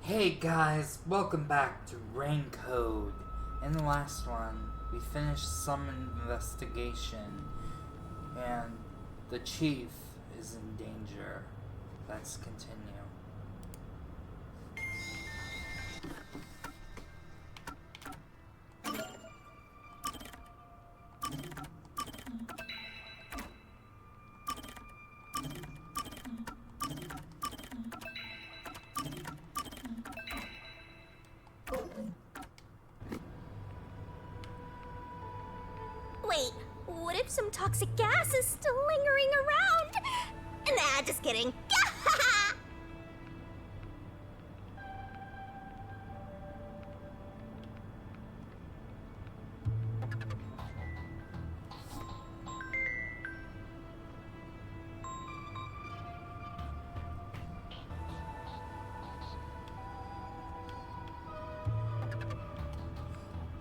Hey guys, welcome back to Rain Code. In the last one, we finished some investigation, and the chief is in danger. Let's continue. Wait, what if some toxic gas is still lingering around? Nah, just kidding.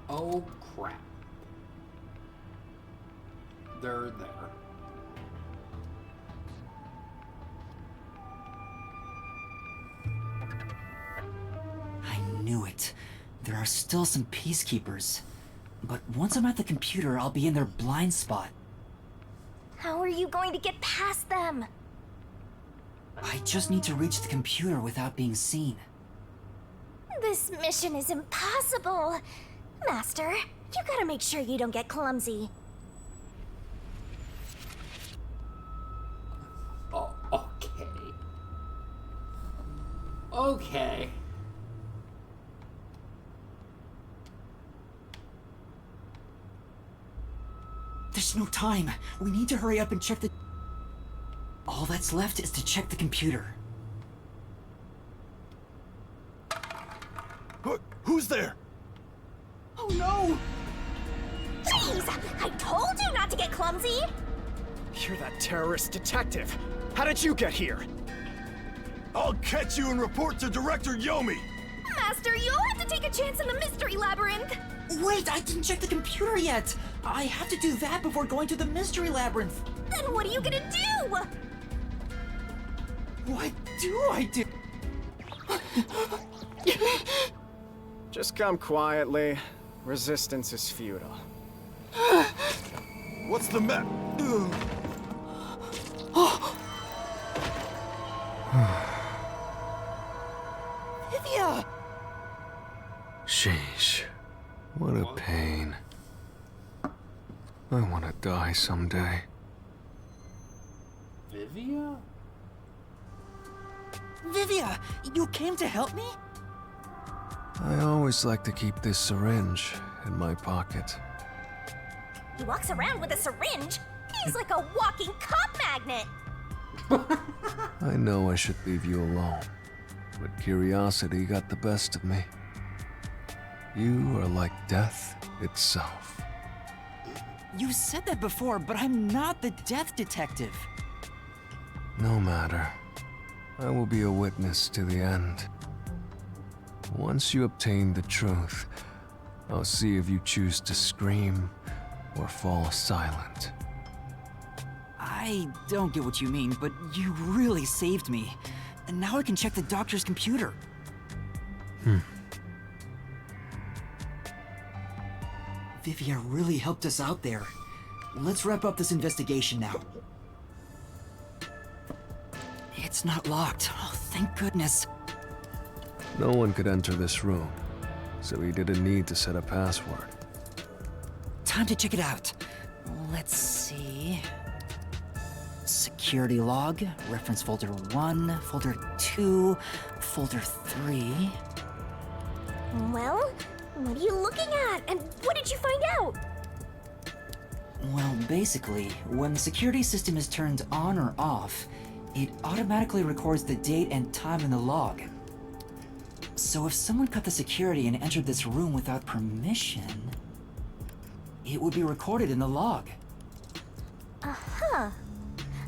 Oh crap. They're there. I knew it. There are still some peacekeepers. But once I'm at the computer, I'll be in their blind spot. How are you going to get past them? I just need to reach the computer without being seen. This mission is impossible. Master, you gotta make sure you don't get clumsy. Oh, okay. Okay. There's no time. We need to hurry up and check the... All that's left is to check the computer. Who's there? Oh no! Jeez, I told you not to get clumsy! You're that terrorist detective. How did you get here? I'll catch you and report to Director Yomi. Master, you'll have to take a chance in the mystery labyrinth! Wait, I didn't check the computer yet! I have to do that before going to the mystery labyrinth! Then what are you gonna do? What do I do? Just come quietly. Resistance is futile. What's the map? Vivia! Sheesh. What a pain. I want to die someday. Vivia? Vivia, you came to help me? I always like to keep this syringe in my pocket. He walks around with a syringe? He's like a walking cop magnet! I know I should leave you alone, but curiosity got the best of me. You are like death itself. You said that before, but I'm not the death detective. No matter. I will be a witness to the end. Once you obtain the truth, I'll see if you choose to scream or fall silent. I don't get what you mean, but you really saved me. And now I can check the doctor's computer. Vivia really helped us out there. Let's wrap up this investigation now. It's not locked. Oh, thank goodness. No one could enter this room, so he didn't need to set a password. Time to check it out. Let's see. Security log, reference folder 1, folder 2, folder 3. Well, what are you looking at? And what did you find out? Well, basically, when the security system is turned on or off, it automatically records the date and time in the log. So if someone cut the security and entered this room without permission, it would be recorded in the log. Uh-huh.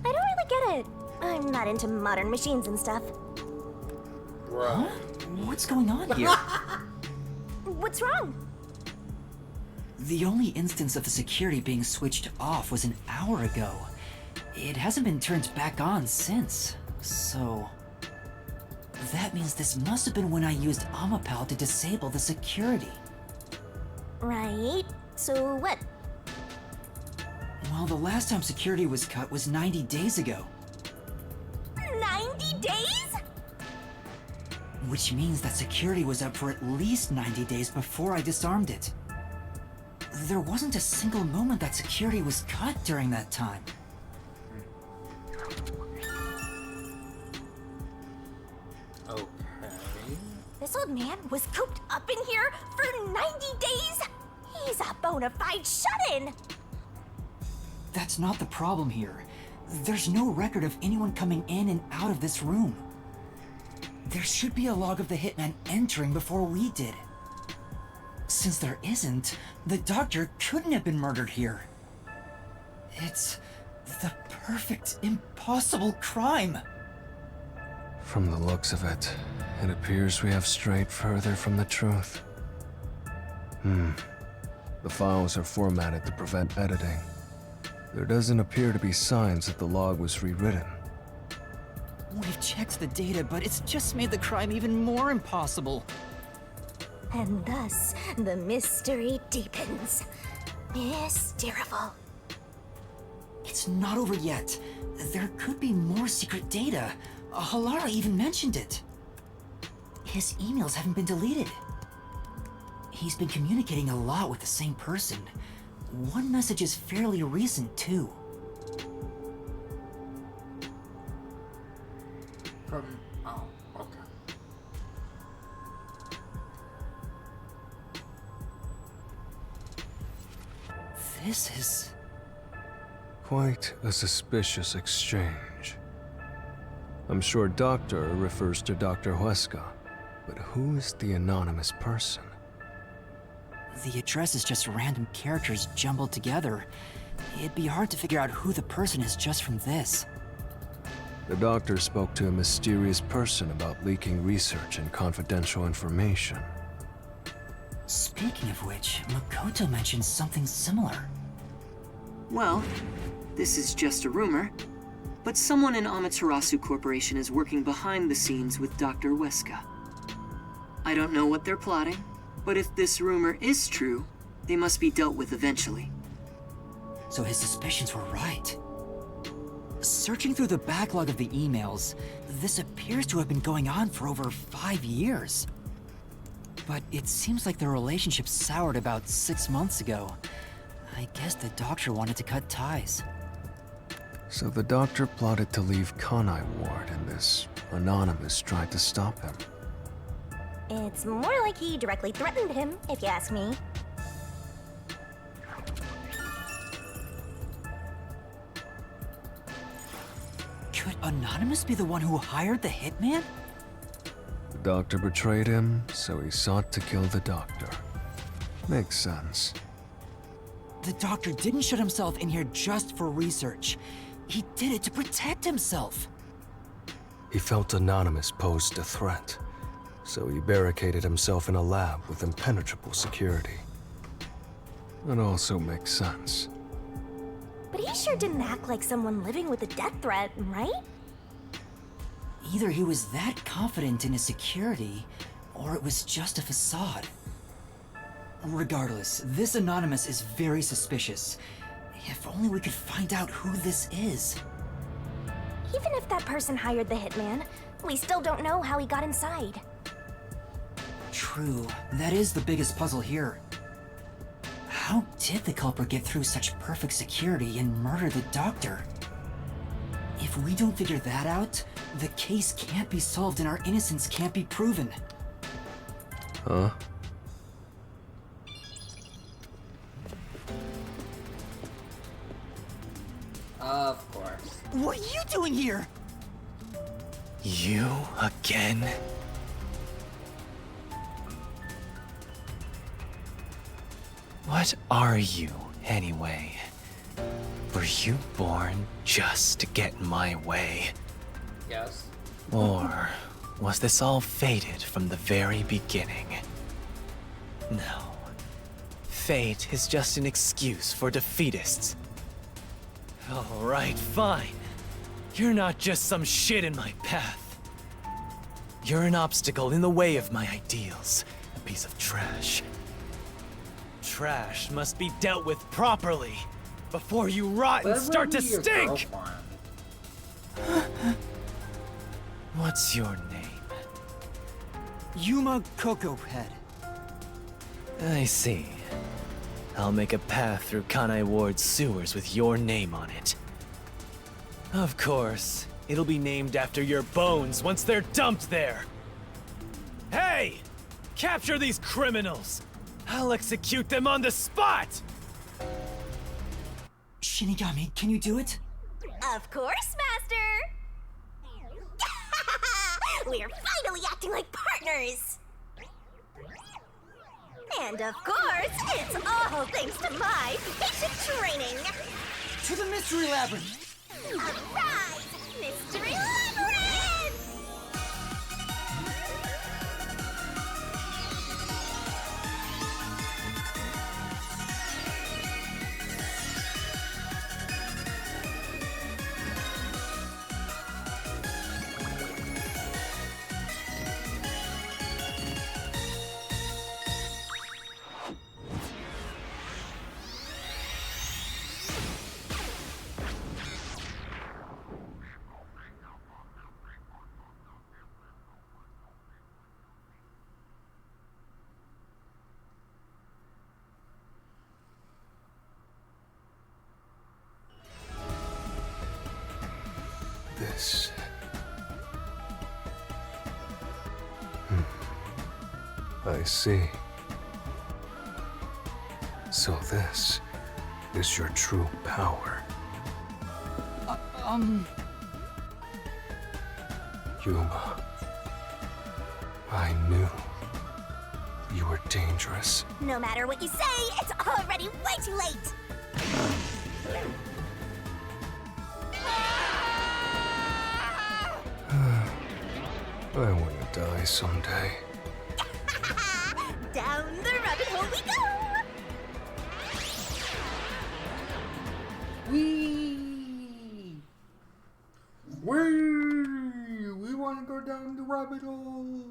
I don't really get it. I'm not into modern machines and stuff. Bro. Huh? What's going on here? What's wrong? The only instance of the security being switched off was an hour ago. It hasn't been turned back on since, so... That means this must have been when I used Amapal to disable the security. Right. So what? Well, the last time security was cut was 90 days ago. 90 days? Which means that security was up for at least 90 days before I disarmed it. There wasn't a single moment that security was cut during that time. Okay. This old man was cooped up in here for 90 days? He's a bona fide shut-in! That's not the problem here. There's no record of anyone coming in and out of this room. There should be a log of the hitman entering before we did. Since there isn't, the doctor couldn't have been murdered here. It's the perfect, impossible crime. From the looks of it, it appears we have strayed further from the truth. The files are formatted to prevent editing. There doesn't appear to be signs that the log was rewritten. We've checked the data, but it's just made the crime even more impossible. And thus, the mystery deepens. Mysterious. It's not over yet. There could be more secret data. Halara even mentioned it. His emails haven't been deleted. He's been communicating a lot with the same person. One message is fairly recent, too. Oh, okay. This is... Quite a suspicious exchange. I'm sure Doctor refers to Dr. Huesca, but who is the anonymous person? The address is just random characters jumbled together. It'd be hard to figure out who the person is just from this. The doctor spoke to a mysterious person about leaking research and confidential information. Speaking of which, Makoto mentioned something similar. Well, this is just a rumor, but someone in Amaterasu Corporation is working behind the scenes with Dr. Huesca. I don't know what they're plotting, but if this rumor is true, they must be dealt with eventually. So his suspicions were right. Searching through the backlog of the emails, this appears to have been going on for over 5 years. But it seems like the relationship soured about 6 months ago. I guess the doctor wanted to cut ties. So the doctor plotted to leave Kanai Ward, and this anonymous tried to stop him. It's more like he directly threatened him, if you ask me. Could Anonymous be the one who hired the hitman? The doctor betrayed him, so he sought to kill the doctor. Makes sense. The doctor didn't shut himself in here just for research. He did it to protect himself. He felt Anonymous posed a threat, so he barricaded himself in a lab with impenetrable security. It also makes sense. But he sure didn't act like someone living with a death threat, right? Either he was that confident in his security, or it was just a facade. Regardless, this Anonymous is very suspicious. If only we could find out who this is. Even if that person hired the hitman, we still don't know how he got inside. True, that is the biggest puzzle here. How did the culprit get through such perfect security and murder the doctor? If we don't figure that out, the case can't be solved and our innocence can't be proven. Huh? Of course. What are you doing here? You again? What are you, anyway? Were you born just to get in my way? Yes. Or was this all fated from the very beginning? No. Fate is just an excuse for defeatists. Alright, fine. You're not just some shit in my path. You're an obstacle in the way of my ideals. A piece of trash. Trash must be dealt with properly before you rot and start to stink! What's your name? Yuma Cocoa Head. I see. I'll make a path through Kanai Ward's sewers with your name on it. Of course, it'll be named after your bones once they're dumped there. Hey! Capture these criminals! I'll execute them on the spot! Shinigami, can you do it? Of course, Master! We're finally acting like partners! And of course, it's all thanks to my patient training! To the Mystery Labyrinth! Arise, Mystery Labyrinth! This. I see. So this is your true power. Yuma. I knew you were dangerous. No matter what you say, it's already way too late! I want to die someday. Down the rabbit hole we go! Wee! Wee! We want to go down the rabbit hole.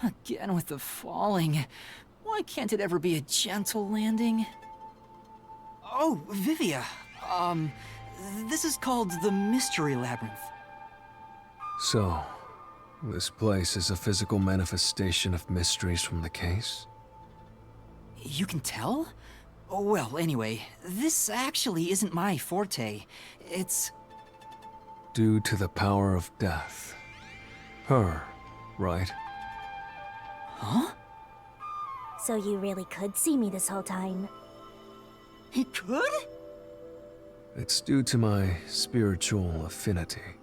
Again with the falling. Why can't it ever be a gentle landing? Oh, Vivia. This is called the Mystery Labyrinth. So, this place is a physical manifestation of mysteries from the case? You can tell? Oh, well, anyway, this actually isn't my forte. It's... Due to the power of death. Her, right? Huh? So you really could see me this whole time. He could? It's due to my spiritual affinity.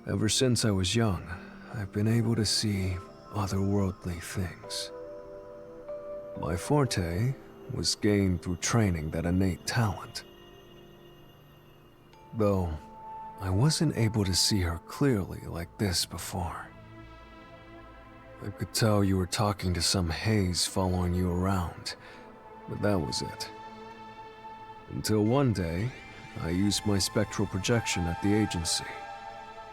Ever since I was young, I've been able to see otherworldly things. My forte was gained through training that innate talent. Though, I wasn't able to see her clearly like this before. I could tell you were talking to some haze following you around, but that was it. Until one day, I used my spectral projection at the agency,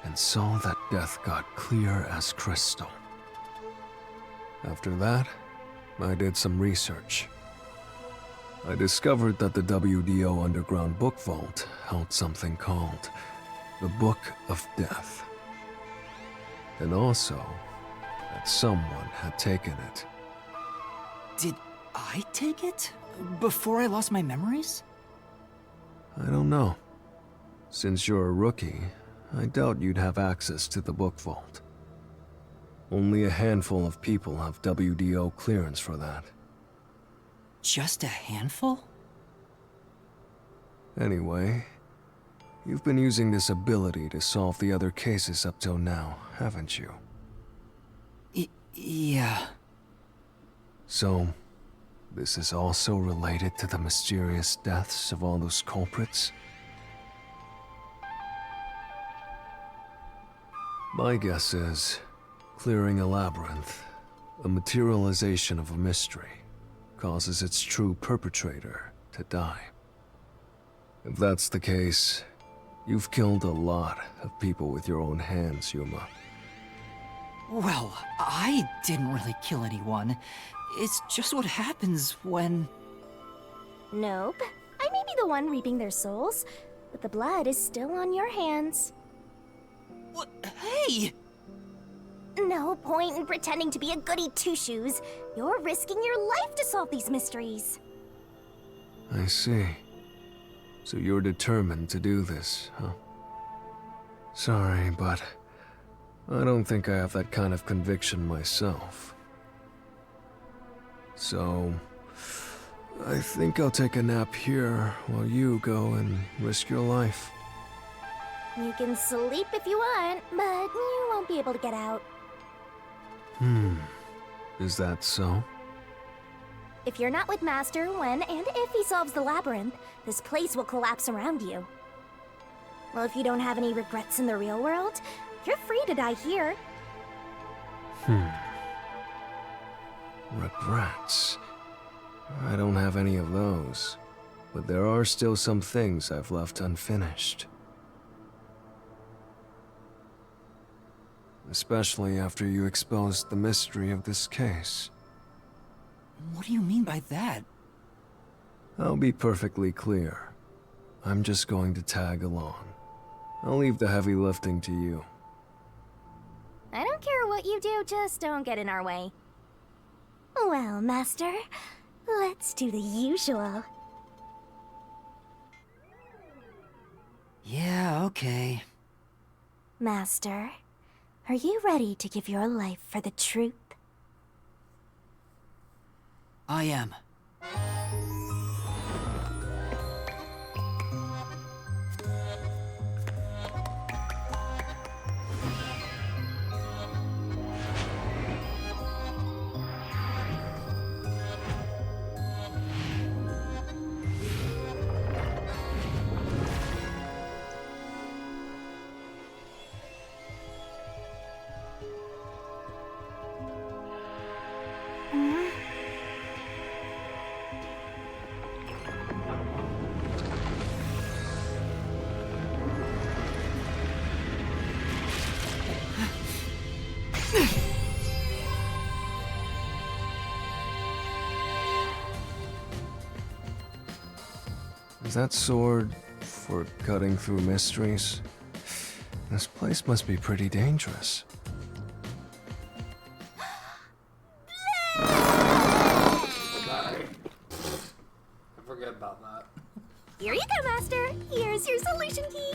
and saw that death got clear as crystal. After that, I did some research. I discovered that the WDO Underground Book Vault held something called the Book of Death. And also, that someone had taken it. Did I take it? Before I lost my memories? I don't know. Since you're a rookie, I doubt you'd have access to the book vault. Only a handful of people have WDO clearance for that. Just a handful? Anyway, you've been using this ability to solve the other cases up till now, haven't you? Yeah. So, this is also related to the mysterious deaths of all those culprits? My guess is, clearing a labyrinth, a materialization of a mystery, causes its true perpetrator to die. If that's the case, you've killed a lot of people with your own hands, Yuma. Well, I didn't really kill anyone. It's just what happens when... Nope. I may be the one reaping their souls, but the blood is still on your hands. What? Hey! No point in pretending to be a goody two-shoes. You're risking your life to solve these mysteries. I see. So you're determined to do this, huh? Sorry, but I don't think I have that kind of conviction myself. So, I think I'll take a nap here while you go and risk your life. You can sleep if you want, but you won't be able to get out. Is that so? If you're not with Master when and if he solves the labyrinth, this place will collapse around you. Well, if you don't have any regrets in the real world, you're free to die here. Regrets? I don't have any of those, but there are still some things I've left unfinished. Especially after you exposed the mystery of this case. What do you mean by that? I'll be perfectly clear. I'm just going to tag along. I'll leave the heavy lifting to you. I don't care what you do, just don't get in our way. Well, Master, let's do the usual. Yeah, okay. Master, are you ready to give your life for the truth? I am. Is that sword for cutting through mysteries? This place must be pretty dangerous. Sorry. I forget about that. Here you go, Master. Here's your solution key.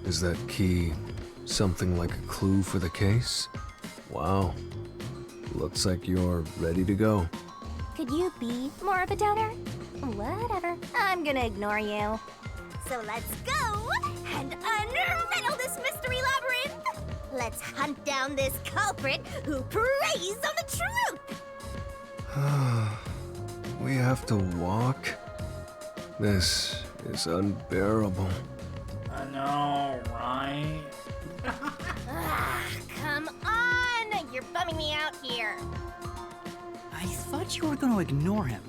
Is that key something like a clue for the case? Wow. Looks like you're ready to go. Could you be more of a doubter? Whatever. I'm gonna ignore you. So let's go and unriddle this mystery labyrinth. Let's hunt down this culprit who preys on the truth. We have to walk? This is unbearable. I know, right? Come on! You're bumming me out here. I thought you were going to ignore him.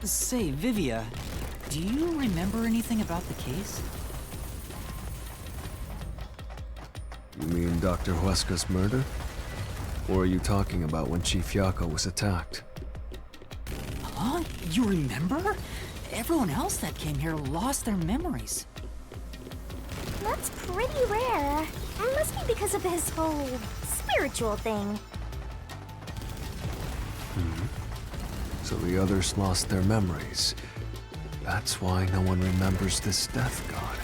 Say, Vivia, do you remember anything about the case? You mean Dr. Huesca's murder? Or are you talking about when Chief Yako was attacked? Huh? You remember? Everyone else that came here lost their memories. That's pretty rare. Must be because of his whole spiritual thing. So the others lost their memories. That's why no one remembers this death god.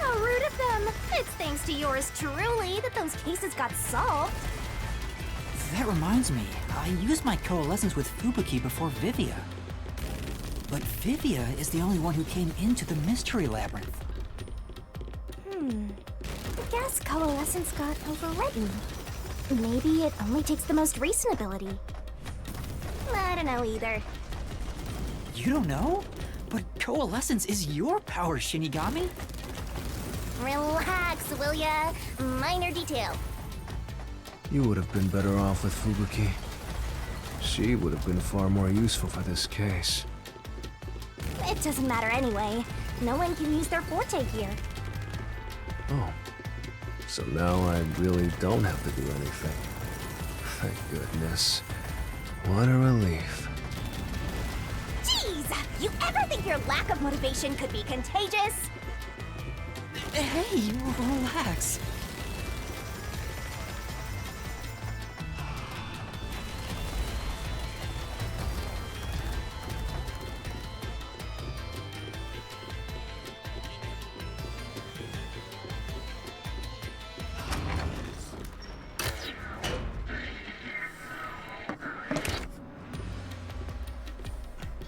How rude of them! It's thanks to yours truly that those cases got solved. That reminds me, I used my coalescence with Fubuki before Vivia. But Vivia is the only one who came into the mystery labyrinth. I guess coalescence got overwritten. Maybe it only takes the most recent ability. I don't know either. You don't know? But coalescence is your power, Shinigami. Relax, will ya? Minor detail. You would have been better off with Fubuki. She would have been far more useful for this case. It doesn't matter anyway. No one can use their forte here. Oh. So now I really don't have to do anything. Thank goodness. What a relief. Jeez! You ever think your lack of motivation could be contagious? Hey, relax.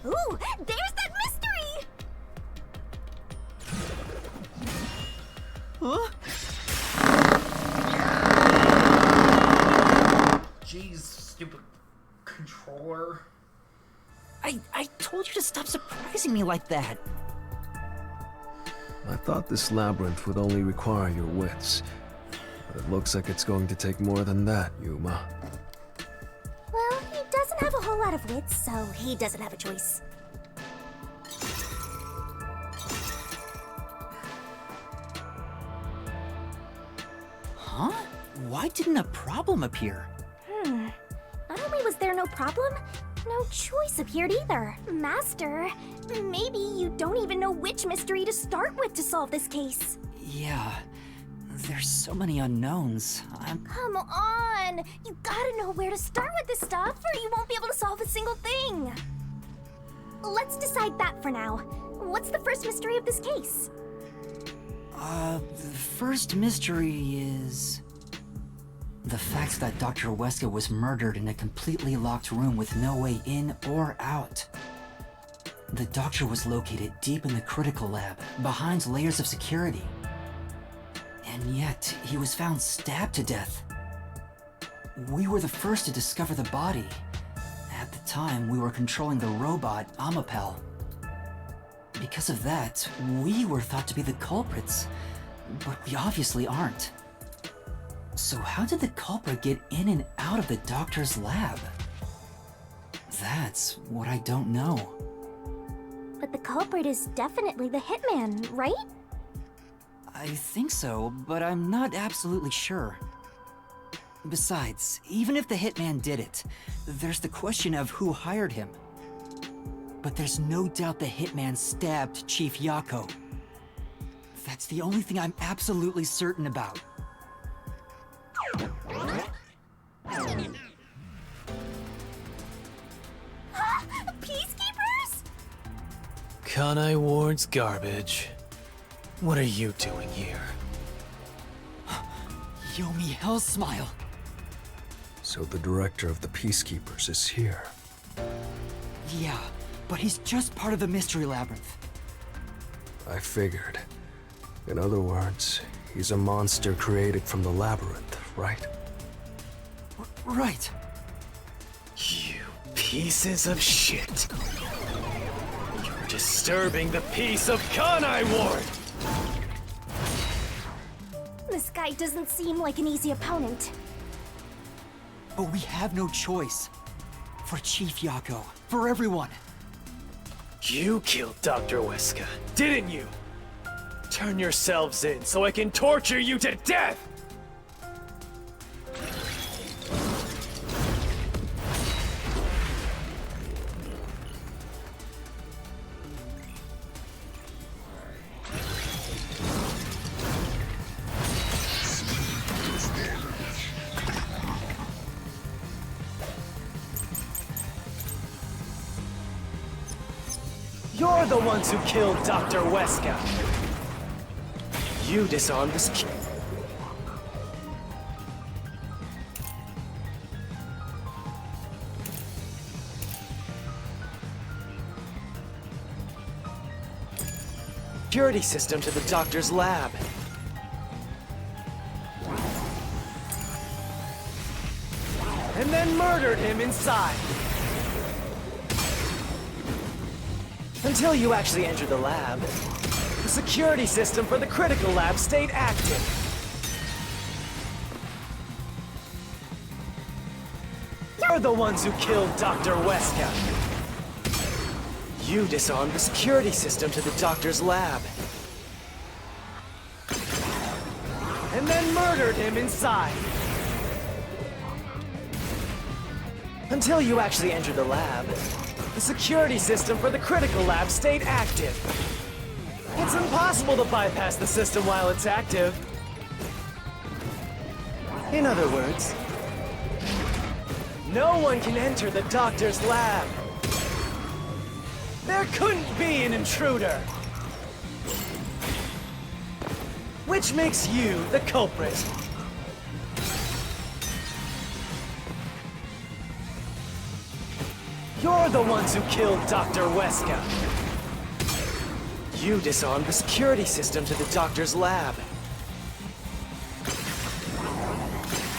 Ooh, there's that mystery! Huh? Jeez, stupid controller. I told you to stop surprising me like that. I thought this labyrinth would only require your wits. But it looks like it's going to take more than that, Yuma. Well, he doesn't have a whole lot of wits, so he doesn't have a choice. Huh? Why didn't a problem appear? Not only was there no problem, no choice appeared either. Master, maybe you don't even know which mystery to start with to solve this case. Yeah, there's so many unknowns. Come on! You gotta know where to start with this stuff, or you won't be able to solve a single thing. Let's decide that for now. What's the first mystery of this case? The first mystery is the fact that Dr. Weska was murdered in a completely locked room with no way in or out. The doctor was located deep in the critical lab, behind layers of security. And yet, he was found stabbed to death. We were the first to discover the body. At the time, we were controlling the robot, Amapel. Because of that, we were thought to be the culprits, but we obviously aren't. So how did the culprit get in and out of the doctor's lab? That's what I don't know. But the culprit is definitely the hitman, right? I think so, but I'm not absolutely sure. Besides, even if the hitman did it, there's the question of who hired him. But there's no doubt the hitman stabbed Chief Yako. That's the only thing I'm absolutely certain about. Peacekeepers? Kanai Ward's garbage. What are you doing here? Yomi Hell Smile. So the director of the Peacekeepers is here. Yeah, but he's just part of the mystery labyrinth. I figured. In other words, he's a monster created from the labyrinth, right? Right. You pieces of shit. You're disturbing the peace of Kanai Ward! This guy doesn't seem like an easy opponent. But we have no choice. For Chief Yako, for everyone. You killed Dr. Weska, didn't you? Turn yourselves in so I can torture you to death! You're the ones who killed Dr. Weska. You disarmed the security system to the doctor's lab. And then murdered him inside. Until you actually entered the lab, the security system for the critical lab stayed active. You're the ones who killed Dr. Weska. You disarmed the security system to the doctor's lab. And then murdered him inside. Until you actually entered the lab, the security system for the critical lab stayed active. It's impossible to bypass the system while it's active. In other words, no one can enter the doctor's lab. There couldn't be an intruder. Which makes you the culprit. You're the ones who killed Dr. Weska. You disarmed the security system to the doctor's lab.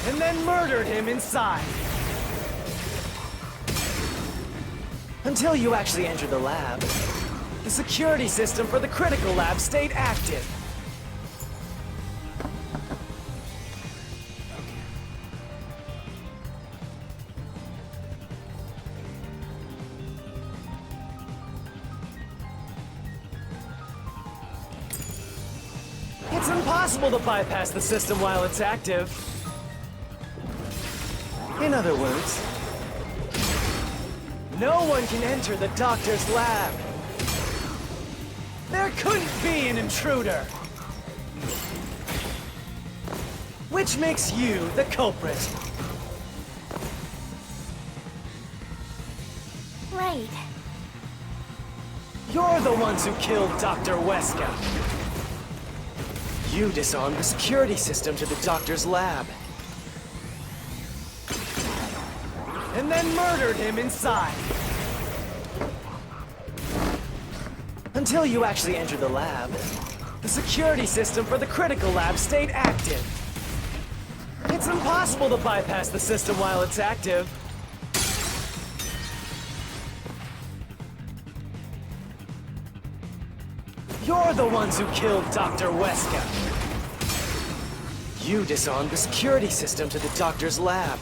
And then murdered him inside. Until you actually entered the lab, the security system for the critical lab stayed active. It's impossible to bypass the system while it's active. In other words, no one can enter the doctor's lab. There couldn't be an intruder. Which makes you the culprit. Right. You're the ones who killed Dr. Weska. You disarmed the security system to the doctor's lab. And then murdered him inside. Until you actually entered the lab, the security system for the critical lab stayed active. It's impossible to bypass the system while it's active. You're the ones who killed Dr. Weska. You disarmed the security system to the doctor's lab.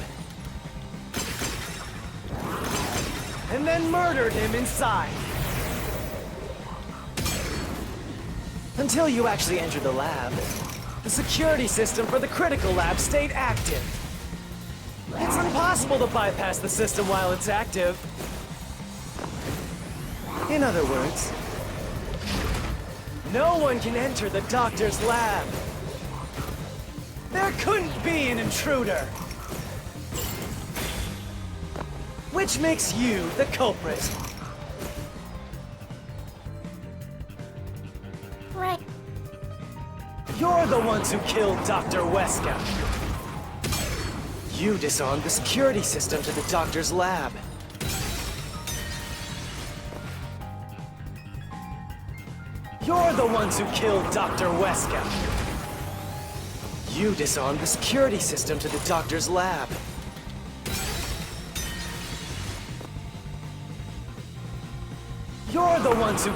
And then murdered him inside. Until you actually entered the lab, the security system for the critical lab stayed active. It's impossible to bypass the system while it's active. In other words, no one can enter the doctor's lab. There couldn't be an intruder. Which makes you the culprit. Right. You're the ones who killed Dr. Weska. You disarmed the security system to the doctor's lab. You're the ones who killed Dr. Weska. You disarmed the security system to the doctor's lab. You're the ones who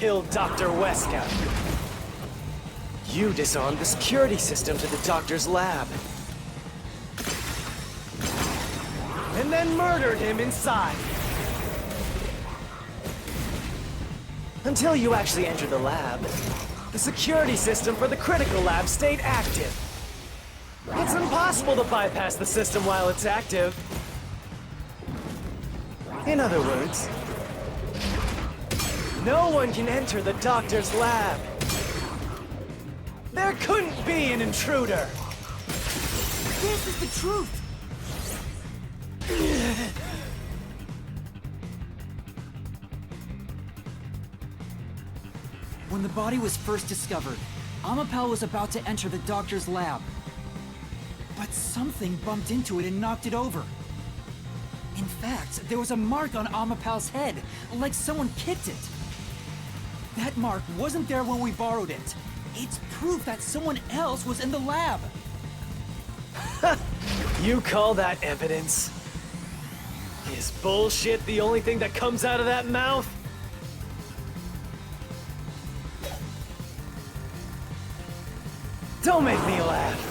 killed Dr. Weska. You disarmed the security system to the doctor's lab. And then murdered him inside. Until you actually entered the lab, the security system for the critical lab stayed active. It's impossible to bypass the system while it's active. In other words, no one can enter the doctor's lab. There couldn't be an intruder. This is the truth! When the body was first discovered, Amapal was about to enter the doctor's lab. But something bumped into it and knocked it over. In fact, there was a mark on Amapal's head, like someone kicked it. That mark wasn't there when we borrowed it. It's proof that someone else was in the lab. You call that evidence? Is bullshit the only thing that comes out of that mouth? Don't make me laugh.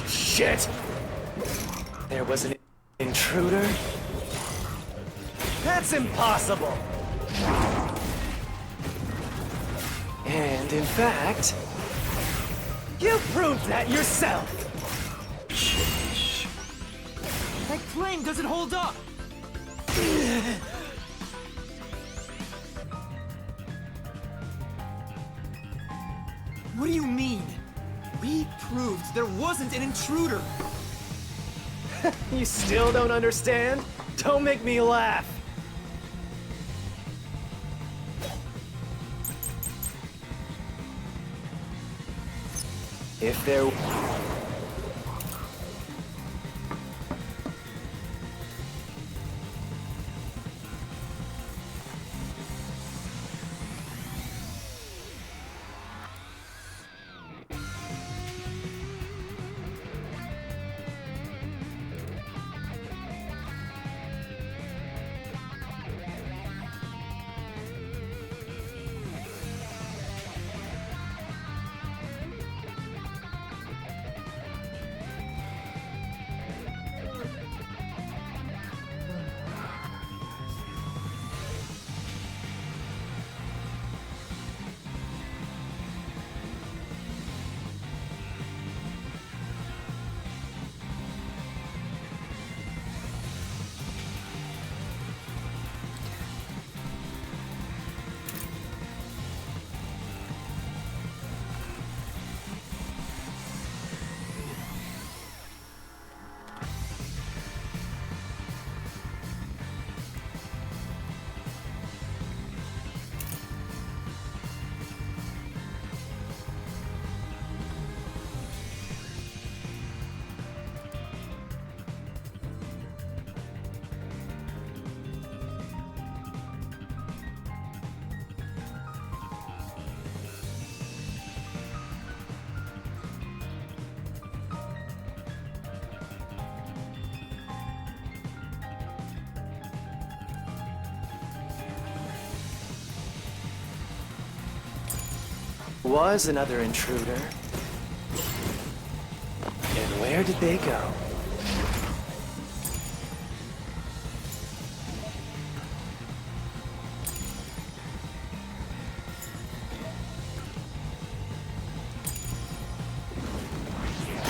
Shit! There was an intruder? That's impossible! And in fact, you proved that yourself! That claim doesn't hold up! What do you mean? We proved there wasn't an intruder! You still don't understand? Don't make me laugh! If there... was another intruder. And where did they go?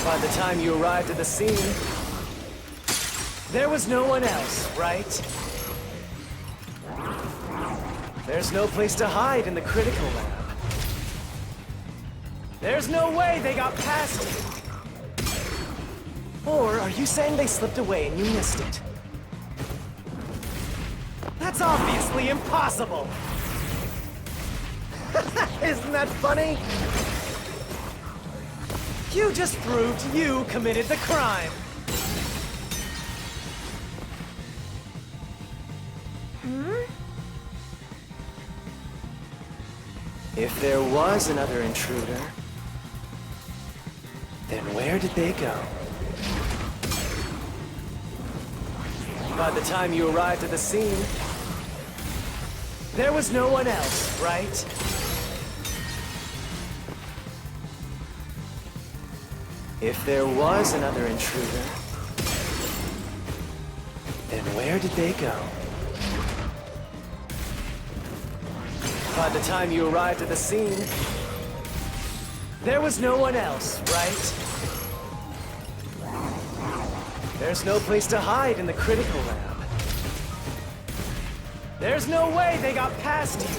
By the time you arrived at the scene, there was no one else, right? There's no place to hide in the critical lab. There's no way they got past it. Or are you saying they slipped away and you missed it? That's obviously impossible! Isn't that funny? You just proved you committed the crime! If there was another intruder, then where did they go? By the time you arrived at the scene, there was no one else, right? If there was another intruder, then where did they go? By the time you arrived at the scene, there was no one else, right? There's no place to hide in the critical lab. There's no way they got past you.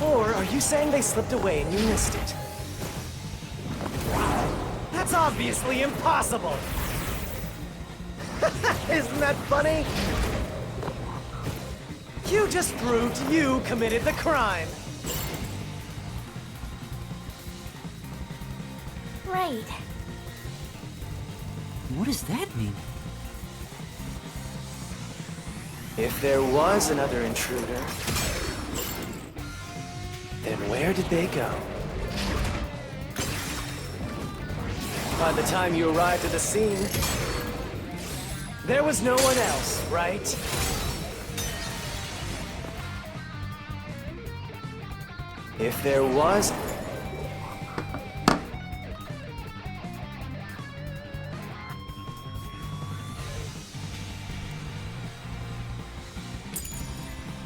Or are you saying they slipped away and you missed it? That's obviously impossible! Isn't that funny? You just proved you committed the crime! Right. What does that mean? If there was another intruder, then where did they go? By the time you arrived at the scene, there was no one else, right? If there was...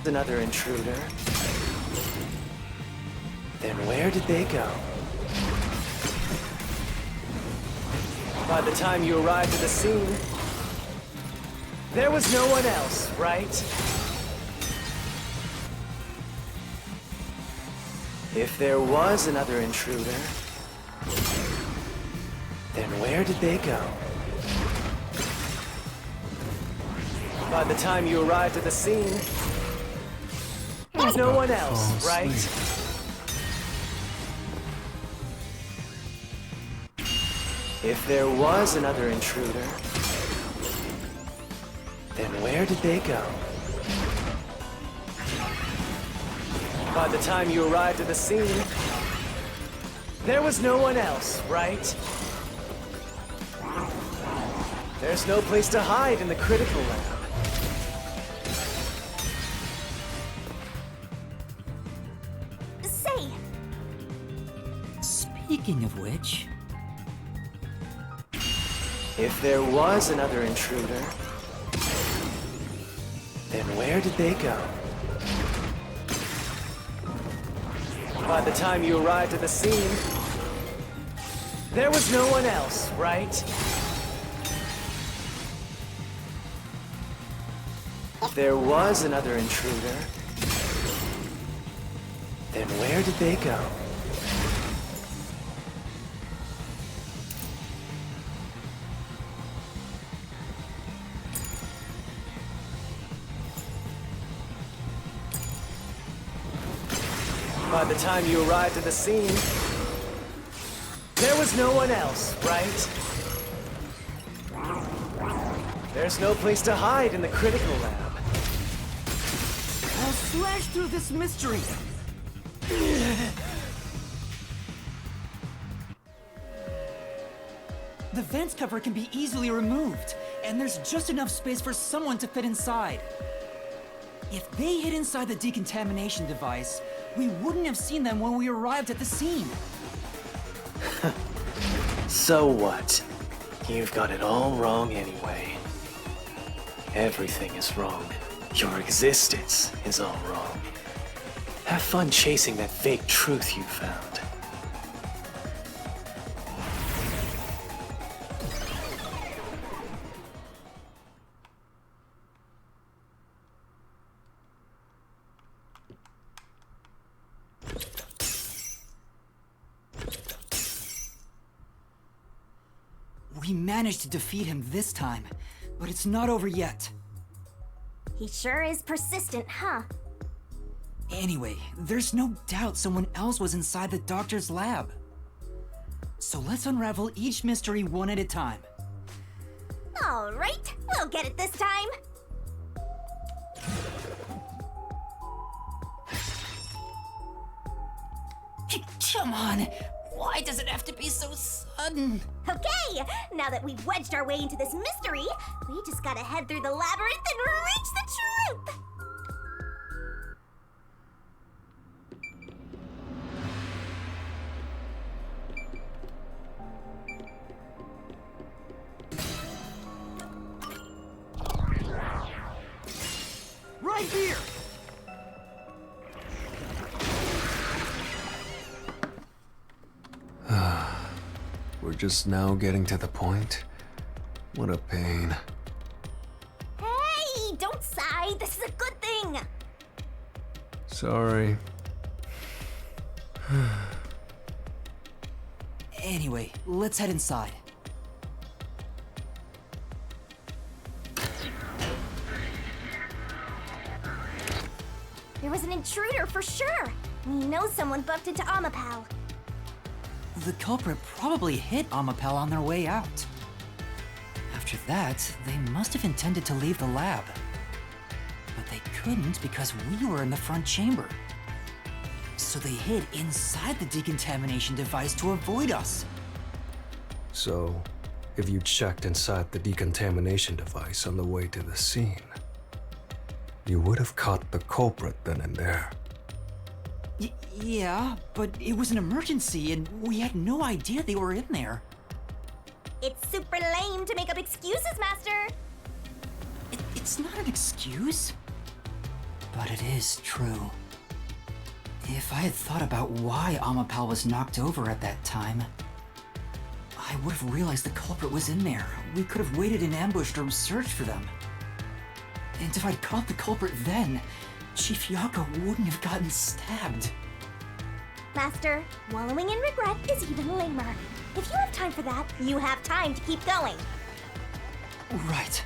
another intruder, then where did they go? By the time you arrived at the scene, there was no one else, right? If there was another intruder, then where did they go? By the time you arrived at the scene, there was no one else, right? If there was another intruder, then where did they go? By the time you arrived at the scene, there was no one else, right? There's no place to hide in the critical lab. Say, Speaking of which, If there was another intruder, then where did they go? By the time you arrived at the scene, there was no one else, right? If there was another intruder, then where did they go? By the time you arrived at the scene, there was no one else, right? There's no place to hide in the critical lab. I'll slash through this mystery. The vents cover can be easily removed, and there's just enough space for someone to fit inside. If they hid inside the decontamination device, we wouldn't have seen them when we arrived at the scene. So what? You've got it all wrong anyway. Everything is wrong. Your existence is all wrong. Have fun chasing that fake truth you found. We managed to defeat him this time, but it's not over yet. He sure is persistent, huh? Anyway, there's no doubt someone else was inside the doctor's lab. So let's unravel each mystery one at a time. All right, we'll get it this time. Come on, why does it have to be so sudden? Okay, now that we've wedged our way into this mystery, we just gotta head through the labyrinth and reach the truth! Right here! We're just now getting to the point? What a pain. Hey, don't sigh, this is a good thing! Sorry. Anyway, let's head inside. There was an intruder for sure! We know someone bumped into Amapal. The culprit probably hit Amapel on their way out. After that, they must have intended to leave the lab. But they couldn't because we were in the front chamber. So they hid inside the decontamination device to avoid us. So, if you checked inside the decontamination device on the way to the scene, you would have caught the culprit then and there. Yeah, but it was an emergency and we had no idea they were in there. It's super lame to make up excuses, Master! It's not an excuse, but it is true. If I had thought about why Amapal was knocked over at that time, I would have realized the culprit was in there. We could have waited in ambush or searched for them. And if I'd caught the culprit then, Chief Yako wouldn't have gotten stabbed. Master, wallowing in regret is even lamer. If you have time for that, you have time to keep going. Right.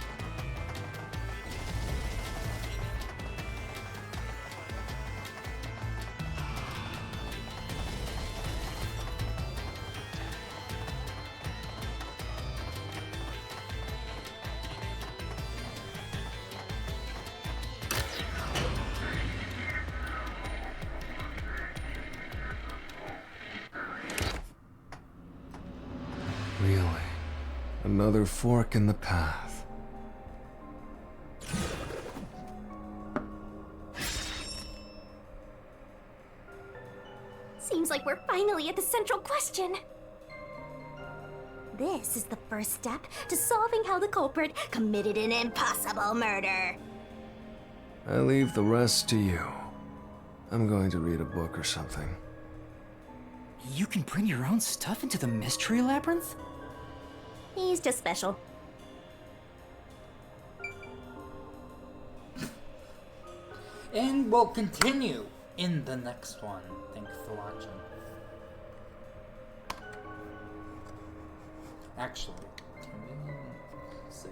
Really? Another fork in the path. Seems like we're finally at the central question. This is the first step to solving how the culprit committed an impossible murder. I leave the rest to you. I'm going to read a book or something. You can bring your own stuff into the mystery labyrinth? He's just special. And we'll continue in the next one. Thanks for watching. Actually, can we save?